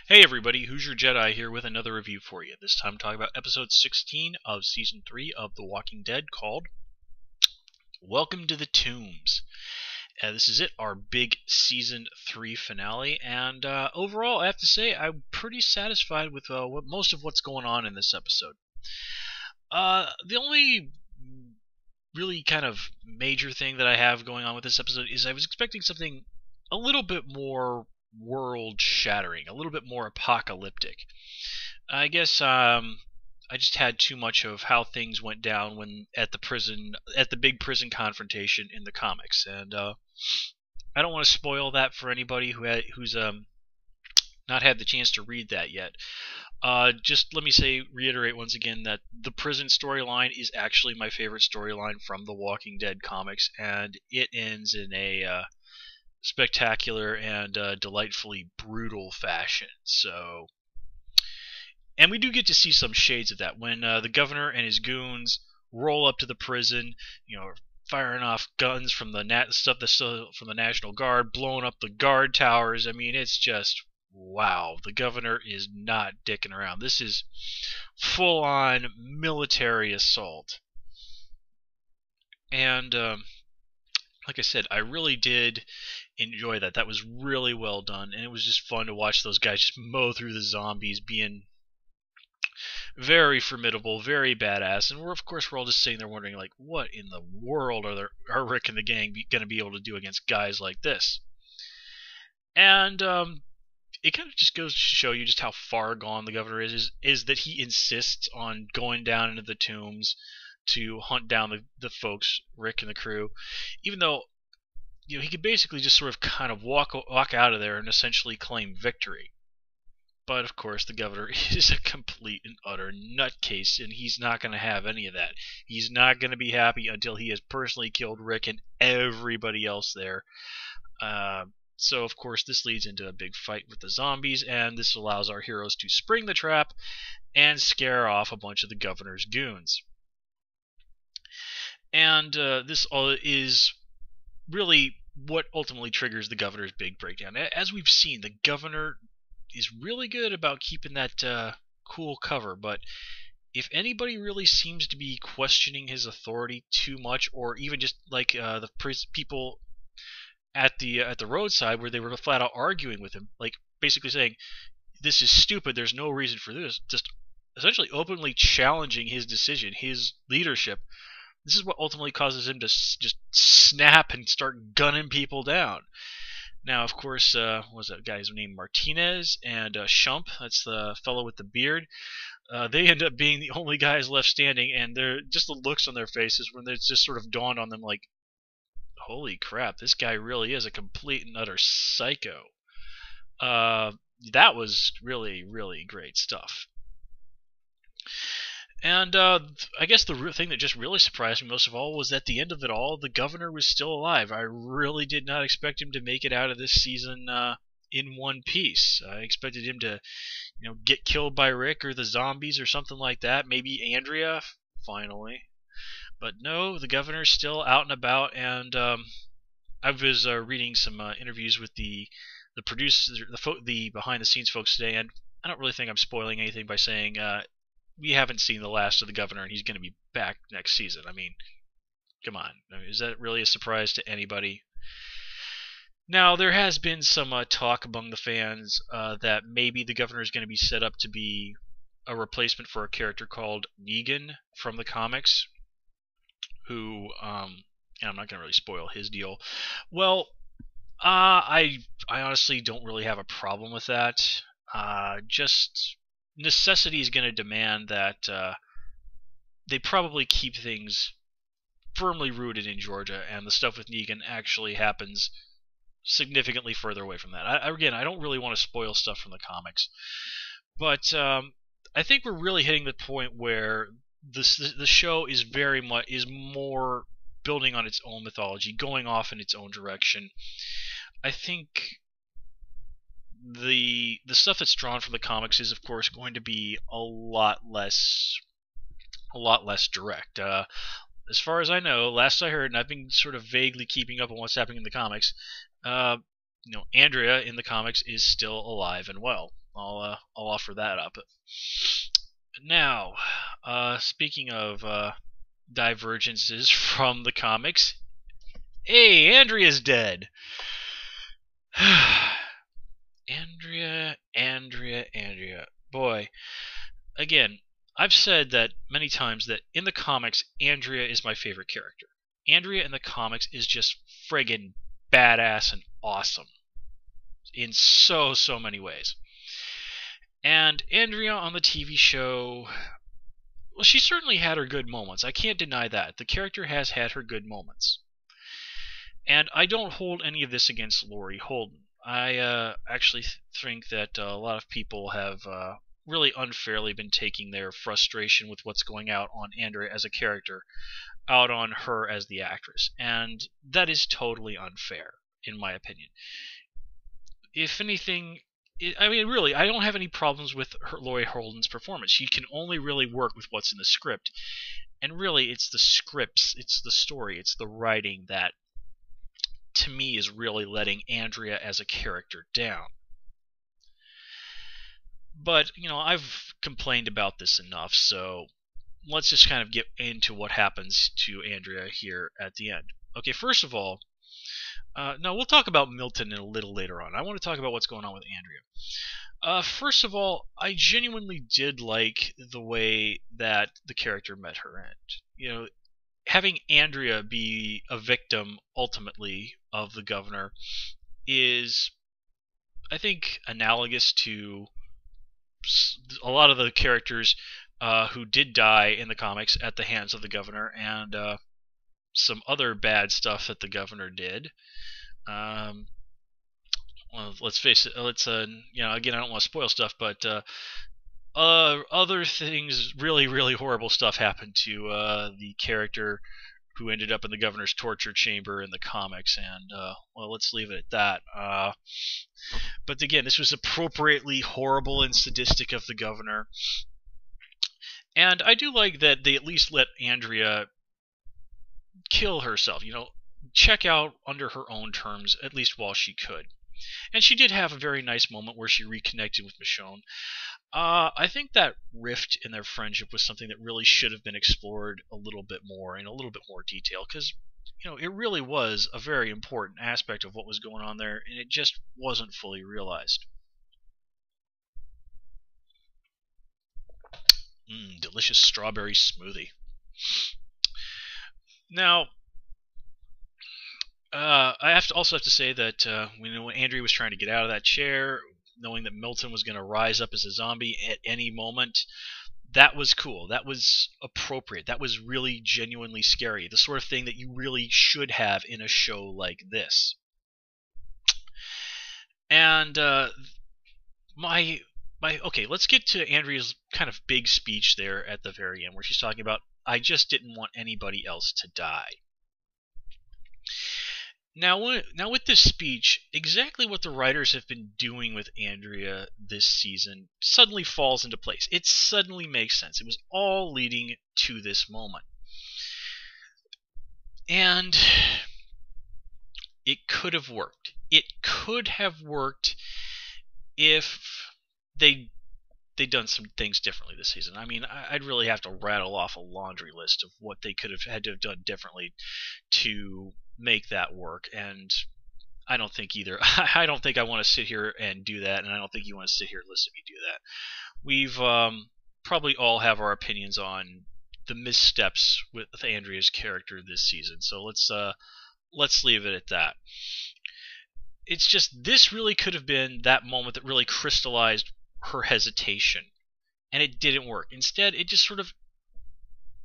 Hey everybody, Hoosier Jedi here with another review for you. This time talking about episode 16 of season 3 of The Walking Dead called Welcome to the Tombs. This is it, our big season 3 finale, and overall I have to say I'm pretty satisfied with most of what's going on in this episode. The only really kind of major thing that I have going on with this episode is I was expecting something a little bit more world shattering, a little bit more apocalyptic. I guess I just had too much of how things went down when at the big prison confrontation in the comics, and I don't want to spoil that for anybody who's not had the chance to read that yet. Just let me reiterate once again that the prison storyline is actually my favorite storyline from the Walking Dead comics, and it ends in a spectacular and delightfully brutal fashion. And we do get to see some shades of that when the governor and his goons roll up to the prison, firing off guns from the from the National Guard, blowing up the guard towers. I mean, it's just wow. The governor is not dicking around. This is full-on military assault. And like I said, I really did enjoy that. That was really well done, and it was just fun to watch those guys just mow through the zombies, being very formidable, very badass. And of course we're all just sitting there wondering, like, what in the world are Rick and the gang going to be able to do against guys like this? And it kind of just goes to show you just how far gone the governor is that he insists on going down into the tombs to hunt down the folks, Rick and the crew, even though he could basically just sort of kind of walk out of there and essentially claim victory. But of course the governor is a complete and utter nutcase, and he's not going to have any of that. He's not going to be happy until he has personally killed Rick and everybody else there. So of course this leads into a big fight with the zombies, and this allows our heroes to spring the trap and scare off a bunch of the governor's goons. And this all is really what ultimately triggers the governor's big breakdown. As we've seen, the governor is really good about keeping that cool cover, but if anybody really seems to be questioning his authority too much, or even just like the people at the roadside where they were flat out arguing with him, like basically saying, this is stupid, there's no reason for this, just essentially openly challenging his decision, his leadership, this is what ultimately causes him to just snap and start gunning people down. Now, of course, what was that guy's name? Martinez and Shump, that's the fellow with the beard. They end up being the only guys left standing, and they're just the looks on their faces when it's just sort of dawned on them, like, holy crap, this guy really is a complete and utter psycho. That was really, really great stuff. And I guess the thing that just really surprised me most of all was at the end of it all, the governor was still alive. I really did not expect him to make it out of this season in one piece. I expected him to, get killed by Rick or the zombies or something like that. Maybe Andrea, finally. But no, the governor's still out and about. And I was reading some interviews with the producers, the behind-the-scenes folks today, and I don't really think I'm spoiling anything by saying we haven't seen the last of the governor, and he's going to be back next season. I mean, come on. Is that really a surprise to anybody? Now, there has been some talk among the fans that maybe the governor is going to be set up to be a replacement for a character called Negan from the comics, who, and I'm not going to really spoil his deal. Well, I honestly don't really have a problem with that. Just necessity is going to demand that they probably keep things firmly rooted in Georgia, and the stuff with Negan actually happens significantly further away from that. Again, I don't really want to spoil stuff from the comics, but I think we're really hitting the point where the show is more building on its own mythology, going off in its own direction. I think the stuff that's drawn from the comics is, of course, going to be a lot less direct. As far as I know, last I heard, and I've been sort of vaguely keeping up on what's happening in the comics, Andrea in the comics is still alive and well. I'll offer that up. Now, speaking of divergences from the comics, hey, Andrea's dead. Andrea. Boy, again, I've said that many times that in the comics, Andrea is my favorite character. Andrea in the comics is just friggin' badass and awesome in so many ways. And Andrea on the TV show, well, she certainly had her good moments. I can't deny that. The character has had her good moments. And I don't hold any of this against Laurie Holden. I actually think that a lot of people have really unfairly been taking their frustration with what's going out on Andrea as a character out on her as the actress. And that is totally unfair, in my opinion. If anything, I mean, really, I don't have any problems with Laurie Holden's performance. She can only really work with what's in the script. And really, it's the scripts, it's the story, it's the writing that, to me, is really letting Andrea as a character down. But, I've complained about this enough, so let's just kind of get into what happens to Andrea here at the end. Okay, first of all, no, we'll talk about Milton a little later on. I want to talk about what's going on with Andrea. First of all, I genuinely did like the way that the character met her end. Having Andrea be a victim, ultimately, of the governor is, I think, analogous to a lot of the characters who did die in the comics at the hands of the governor, and some other bad stuff that the governor did. Well, let's face it. Again, I don't want to spoil stuff, but other things, really horrible stuff happened to the character who ended up in the governor's torture chamber in the comics, and well, let's leave it at that. But again, this was appropriately horrible and sadistic of the governor, and I do like that they at least let Andrea kill herself. Check out under her own terms, at least while she could. And she did have a very nice moment where she reconnected with Michonne. I think that rift in their friendship was something that really should have been explored a little bit more, in a little bit more detail, because it really was a very important aspect of what was going on there, and it just wasn't fully realized. Delicious strawberry smoothie. Now, I also have to say that when Andrea was trying to get out of that chair, knowing that Milton was going to rise up as a zombie at any moment, that was cool. That was appropriate. That was really genuinely scary. The sort of thing that you really should have in a show like this. And okay, let's get to Andrea's kind of big speech there at the very end, where she's talking about, I just didn't want anybody else to die. Now with this speech, exactly what the writers have been doing with Andrea this season suddenly falls into place. It suddenly makes sense. It was all leading to this moment. And it could have worked. It could have worked if they'd done some things differently this season. I mean, I'd really have to rattle off a laundry list of what they could have had to have done differently to make that work, and I don't think either. I don't think I want to sit here and do that, and I don't think you want to sit here and listen to me do that. We've probably all have our opinions on the missteps with Andrea's character this season, so let's leave it at that. It's just, this really could have been that moment that really crystallized her hesitation, and it didn't work. Instead, it just sort of,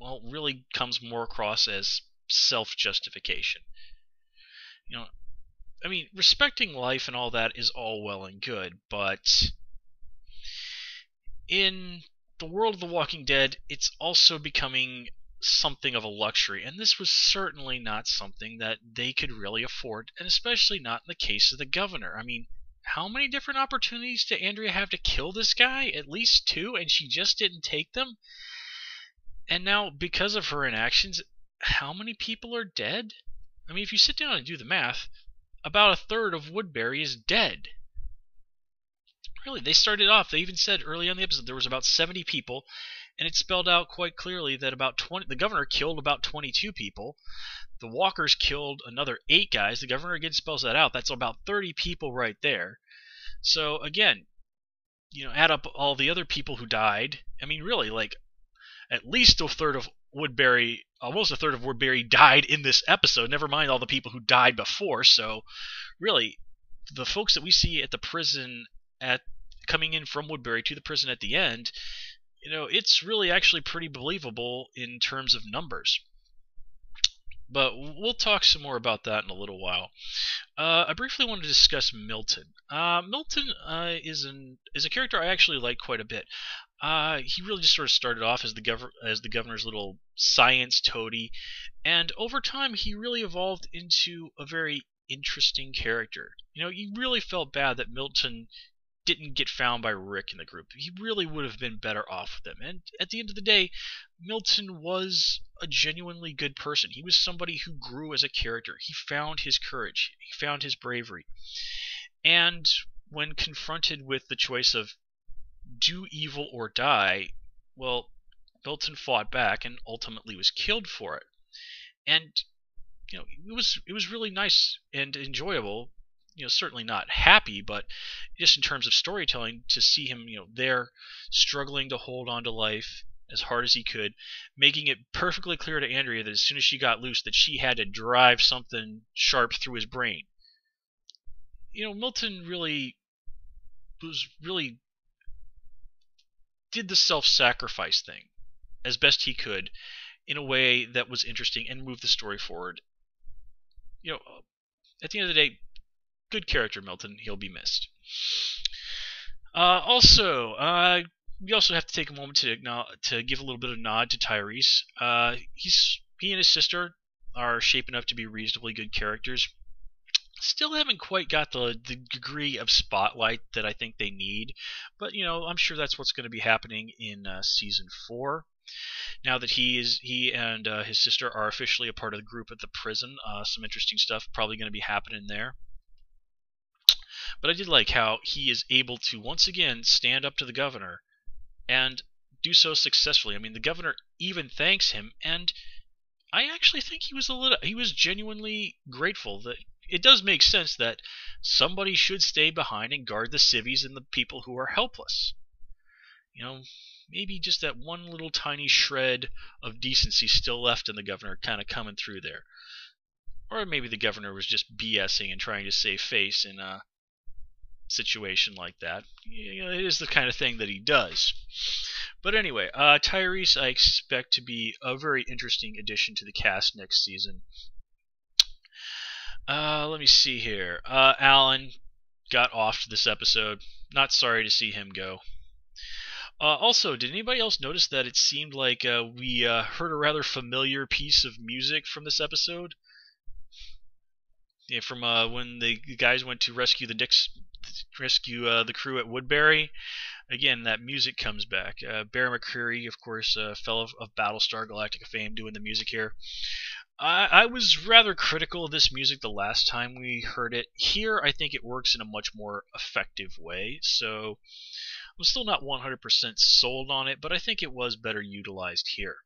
well, really comes more across as self-justification. I mean, respecting life and all that is all well and good, but in the world of The Walking Dead, it's also becoming something of a luxury, and this was certainly not something that they could really afford, and especially not in the case of the governor. I mean, how many different opportunities did Andrea have to kill this guy? At least 2, and she just didn't take them? And now, because of her inactions, how many people are dead? I mean, if you sit down and do the math, about 1/3 of Woodbury is dead. really, they started off. They even said early on in the episode there was about 70 people, and it spelled out quite clearly that about 20. The governor killed about 22 people. The walkers killed another 8 guys. The governor again spells that out. That's about 30 people right there. So again, add up all the other people who died. I mean, really, like at least a third of Woodbury, almost a third of Woodbury died in this episode. Never mind all the people who died before. So really, the folks that we see at the prison at coming in from Woodbury to the prison at the end, it's really actually pretty believable in terms of numbers. But we'll talk some more about that in a little while. I briefly want to discuss Milton. Milton is a character I actually like quite a bit. He really just sort of started off as the governor's little science toady, and over time he really evolved into a very interesting character. You really felt bad that Milton didn't get found by Rick in the group. He really would have been better off with them. And at the end of the day, Milton was a genuinely good person. He was somebody who grew as a character. He found his courage. He found his bravery. And when confronted with the choice of do evil or die, well, Milton fought back and ultimately was killed for it. And it was really nice and enjoyable. Certainly not happy, but just in terms of storytelling, to see him, there struggling to hold on to life as hard as he could, making it perfectly clear to Andrea that as soon as she got loose, that she had to drive something sharp through his brain. Milton really did the self-sacrifice thing as best he could in a way that was interesting and moved the story forward. At the end of the day, good character, Milton. He'll be missed. We also have to take a moment to give a little bit of nod to Tyrese. He and his sister are shaping up to be reasonably good characters. Still haven't quite got the degree of spotlight that I think they need, but I'm sure that's what's going to be happening in season 4. Now that he and his sister are officially a part of the group at the prison, some interesting stuff probably going to be happening there. But I did like how he is able to once again stand up to the governor and do so successfully. I mean, the governor even thanks him, and I actually think he was genuinely grateful. That it does make sense that somebody should stay behind and guard the civvies and the people who are helpless. Maybe just that one little tiny shred of decency still left in the governor kind of coming through there. Or maybe the governor was just BSing and trying to save face in a situation like that. It is the kind of thing that he does. But anyway, Tyrese I expect to be a very interesting addition to the cast next season. Let me see here. Alan got off this episode. Not sorry to see him go. Also, did anybody else notice that it seemed like we heard a rather familiar piece of music from this episode? Yeah, from when the guys went to rescue the crew at Woodbury. Again, that music comes back. Bear McCreary, of course, a fellow of Battlestar Galactica fame, doing the music here. I was rather critical of this music the last time we heard it. Here, I think it works in a much more effective way, so I'm still not 100% sold on it, but I think it was better utilized here.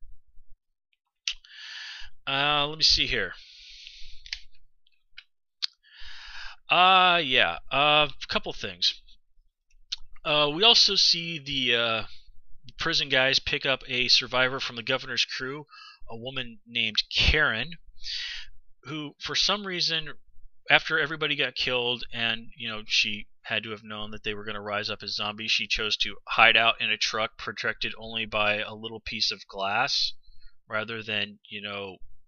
Let me see here. A couple things. We also see the prison guys pick up a survivor from the governor's crew, a woman named Karen, who, for some reason, after everybody got killed and, she had to have known that they were going to rise up as zombies, she chose to hide out in a truck protected only by a little piece of glass rather than,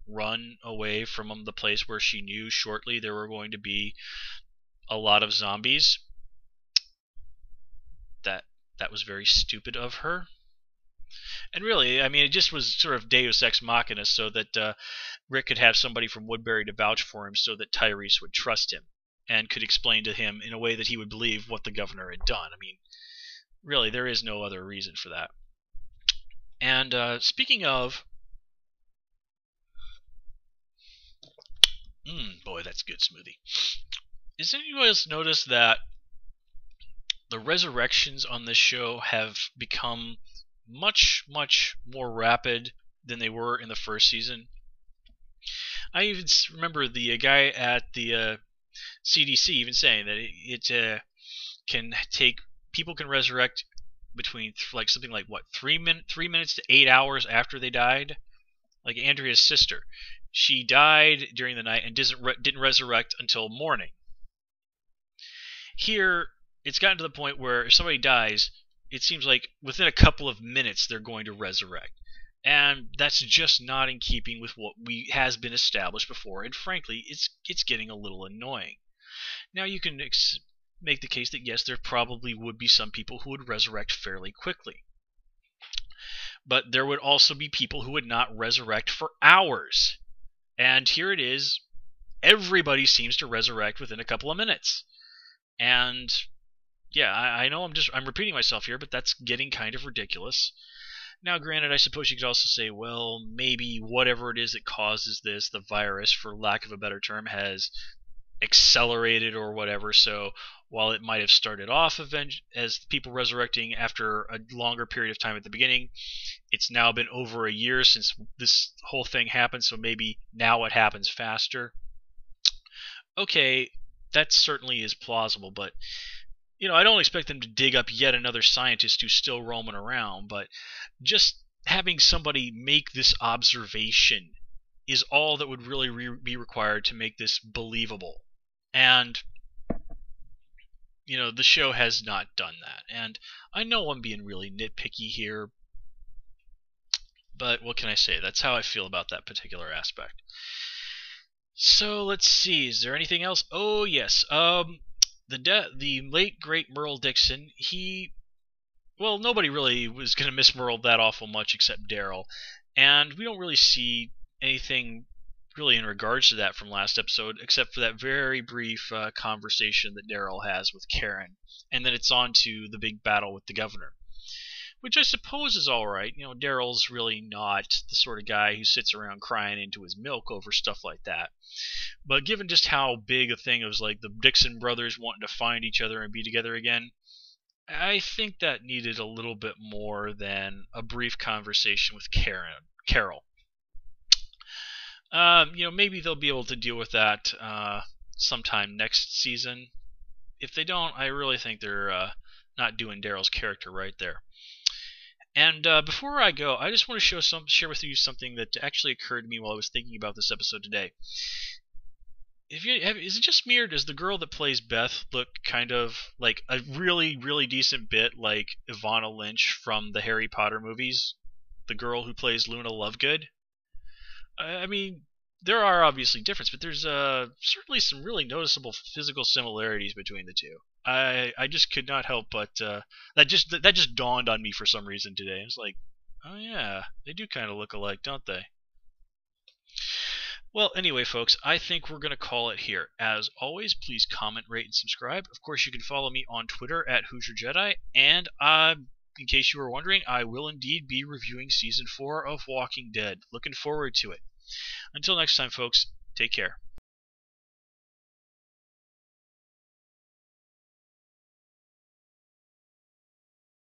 run away from the place where she knew shortly there were going to be a lot of zombies. That was very stupid of her. And really, I mean, it just was sort of Deus Ex Machina so that Rick could have somebody from Woodbury to vouch for him so that Tyrese would trust him and could explain to him in a way that he would believe what the governor had done. I mean, really, there is no other reason for that. And speaking of... boy, that's good smoothie. Has anybody else noticed that the resurrections on this show have become much, much more rapid than they were in the first season. I even remember the guy at the CDC even saying that it can take, people can resurrect between like something like what 3 minutes to 8 hours after they died. Like Andrea's sister, she died during the night and didn't resurrect until morning. Here, it's gotten to the point where if somebody dies, it seems like within a couple of minutes they're going to resurrect. And that's just not in keeping with what has been established before, and frankly, it's getting a little annoying. Now you can make the case that yes, there probably would be some people who would resurrect fairly quickly. But there would also be people who would not resurrect for hours. And here it is, everybody seems to resurrect within a couple of minutes. And yeah, I know I'm repeating myself here, but that's getting kind of ridiculous. Now, granted, I suppose you could also say, well, maybe whatever it is that causes this, the virus, for lack of a better term, has accelerated or whatever, so while it might have started off as people resurrecting after a longer period of time at the beginning, it's now been over a year since this whole thing happened, so maybe now it happens faster. Okay, that certainly is plausible, but I don't expect them to dig up yet another scientist who's still roaming around, but just having somebody make this observation is all that would really be required to make this believable. And, the show has not done that. And I know I'm being really nitpicky here, but what can I say? That's how I feel about that particular aspect. So, let's see. Is there anything else? Oh, yes. The late, great Merle Dixon, nobody really was going to miss Merle that awful much except Daryl. And we don't really see anything really in regards to that from last episode, except for that very brief conversation that Daryl has with Karen. And then it's on to the big battle with the governor, which I suppose is alright. Daryl's really not the sort of guy who sits around crying into his milk over stuff like that. But given just how big a thing it was, like the Dixon brothers wanting to find each other and be together again, I think that needed a little bit more than a brief conversation with Carol. Maybe they'll be able to deal with that sometime next season. If they don't, I really think they're not doing Daryl's character right there. And before I go, I just want to share with you something that actually occurred to me while I was thinking about this episode today. Is it just me, or does the girl that plays Beth look kind of like a really, really decent bit like Evanna Lynch from the Harry Potter movies? The girl who plays Luna Lovegood? I mean, there are obviously differences, but there's certainly some really noticeable physical similarities between the two. I just could not help but that just dawned on me for some reason today. It's like, oh yeah, they do kind of look alike, don't they? Well, anyway, folks, I think we're going to call it here. As always, please comment, rate, and subscribe. Of course, you can follow me on Twitter at Hoosier Jedi, and in case you were wondering, I will indeed be reviewing Season 4 of Walking Dead. Looking forward to it. Until next time, folks, take care.